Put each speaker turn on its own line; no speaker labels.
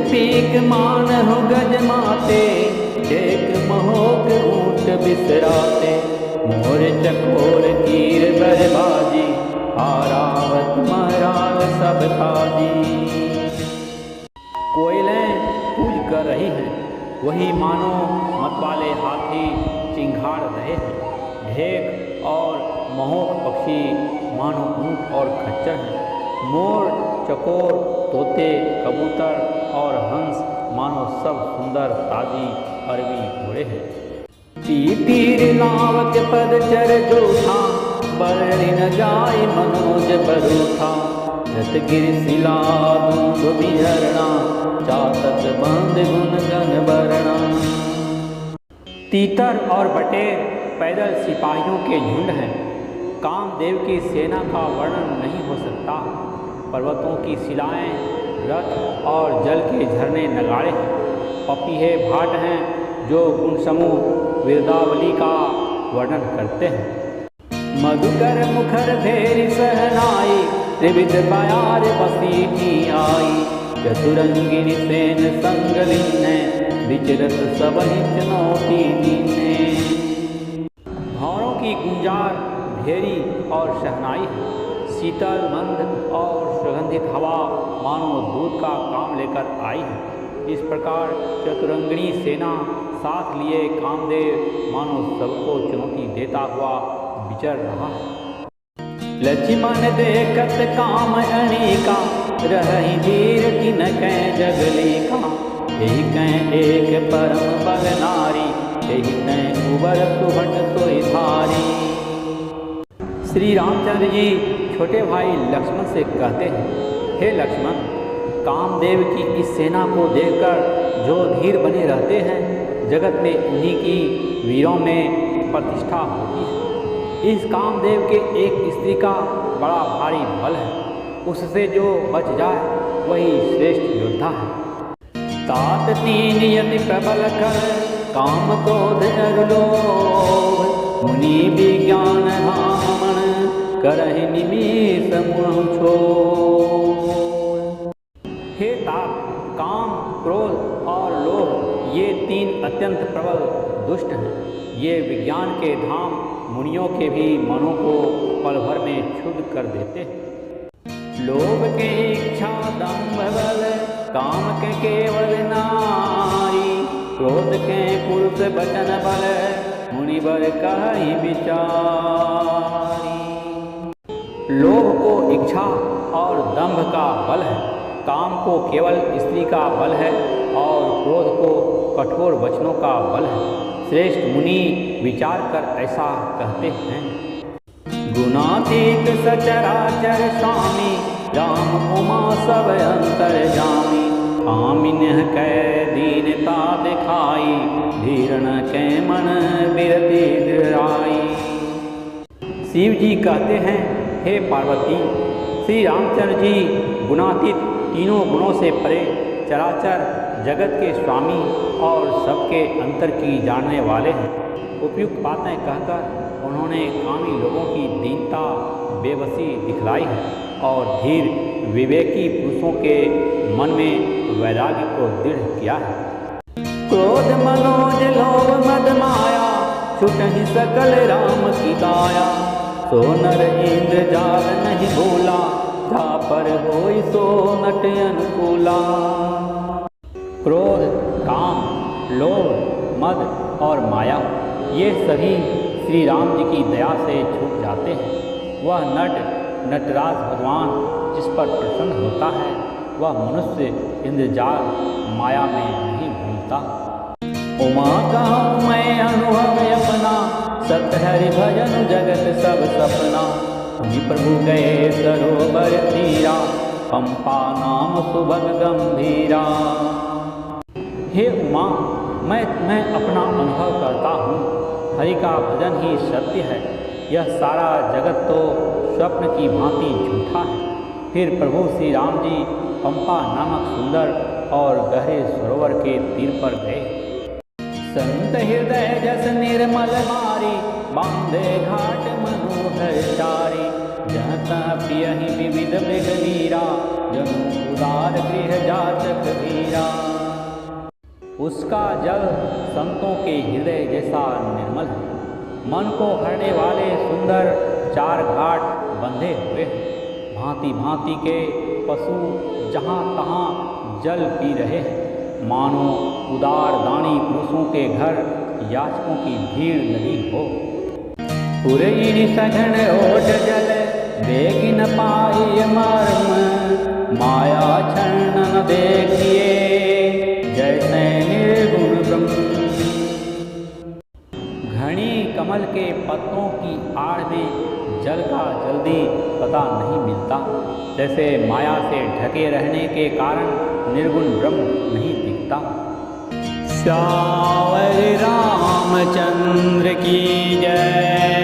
Peak मान हो गज माते, एक महोक ऊँट बिसराते। मोर चकोर कीर बरबाजी, आरावत महाराज सब काजी। कोयलें कूज कर रही हैं, वही मानो मतवाले हाथी चिंघाड़ रहे हैं। ढेक और महोक पक्षी मानो ऊँट और खच्चर हैं। मोर, चकोर, तोते, कबूतर और हंस मानो सब सुंदर ताजी अरबी घोड़े हैं। तीर लावक पद चर जोठा, बरणी न जाय मनोज बरूठा। रतगिर शिला दूध बिहरणा, चातक बंद गुण गन बरणा। तीतर और बटेर पैदल सिपाहियों के झुंड हैं। कामदेव की सेना का वर्णन नहीं हो सकता। पर्वतों की शिलाएं, रथ और जल के झरने नगाड़े हैं। पपीहे भाट हैं जो गुण समूह वीरदावली का वर्णन करते हैं। मधुकर मुखर भेरी सहनाई, त्रिविध बयार बसीठी आई। चतुरंगिनी सेन संग लीने, विचरत सबहि चुनौती दीने। भौरों की गुंजार भेरी और शहनाई है। शीतल मंद और सुगंधित हवा मानो दूध का काम लेकर आई है। इस प्रकार चतुरंगिणी सेना साथ लिए कामदेव मानो सबको चुनौती देता हुआ विचर रहा है। लक्ष्मण देखत काम अनेका, रहि धीर किन कै जगली का। एहि कै एक परम बल नारी, एहि कै उबर सुभट सोई धारी। श्री रामचंद्र जी छोटे भाई लक्ष्मण से कहते हैं, हे लक्ष्मण, कामदेव की इस सेना को देखकर जो धीर बने रहते हैं, जगत में उन्हीं की वीरों में प्रतिष्ठा होती है। इस कामदेव के एक स्त्री का बड़ा भारी बल है, उससे जो बच जाए वही श्रेष्ठ योद्धा है। तात तीन यति प्रबल कर, काम क्रोध अर लोभ। मुनि विज्ञान हामण, करहि निमिष मुँह छोड़। हे तात, काम, क्रोध और लोभ ये तीन अत्यंत प्रबल दुष्ट हैं। ये विज्ञान के धाम मुनियों के भी मनों को पल भर में क्षुब्ध कर देते हैं। लोभ के इच्छा दंभ बल, काम के केवल नारी। क्रोध के पुरुष बचन बल, मुनि बर कहि विचारी। लोभ को इच्छा और दंभ का बल है, काम को केवल स्त्री का बल है और क्रोध को कठोर वचनों का बल है। श्रेष्ठ मुनि विचार कर ऐसा कहते हैं। गुणातीत सचराचर स्वामी, राम उमा सब अंतर्यामी। आमिन्ह कै दीनता दिखाई, धीरण कै मन बिरति दृढ़ाई। शिव जी कहते हैं, हे पार्वती, श्री रामचंद्र जी गुणातीत तीनों गुणों से परे, चराचर जगत के स्वामी और सबके अंतर की जानने वाले हैं। उपयुक्त बातें कहकर उन्होंने कामी लोगों की दीनता, बेबसी दिखलाई है और धीर विवेकी पुरुषों के मन में वैराग्य को दृढ़ किया है। क्रोध मनोज लोभ मद माया, छुटहि सकल राम की दाया। सो नर इंद्र जाल नहीं भूला, जा पर होई सो नट अनुकूला। क्रोध, काम, लोभ, मद और माया ये सभी श्री राम जी की दया से छूट जाते हैं। वह नटराज भगवान जिस पर प्रसन्न होता है, वह मनुष्य इंद्रजाल माया में नहीं भूलता। उमा कहूँ मैं अनुभव अपना, सत हरि भजन जगत सब सपना। तुम्ही प्रभु गए सरोवर तीरा, पंपा नाम सुभग गंभीरा। हे उमा, मैं तुम्हें अपना अनुभव करता हूँ। हरि का भजन ही सत्य है। यह सारा जगत तो स्वप्न की भांति झूठा है। फिर प्रभु श्री राम जी पंपा नामक सुंदर और गहरे सरोवर के तीर पर गए। संत हृदय जस निर्मल मारी, बांधे घाट मनोहर चारे, जहाँ तहाँ पियहि विविध मृग नीरा, जनु उदार गृह जाचक धीरा। उसका जल संतों के हृदय जैसा निर्मल है, मन को हरने वाले सुंदर 4 घाट बंधे हुए हैं। भांति भांति के पशु जहाँ तहाँ जल पी रहे हैं, मानो उदार दानी पुरुषों के घर याचकों की भीड़ लगी हो। पुरैनी सघन ओट जल बेगी न पाई मर्म, माया क्षण न देखिए जैसे निर्गुण ब्रह्म। घनी कमल के पत्तों की आड़ में जल का जल्दी पता नहीं मिलता, जैसे माया से ढके रहने के कारण निर्गुण ब्रह्म नहीं दिखता। श्यावर रामचंद्र की जय।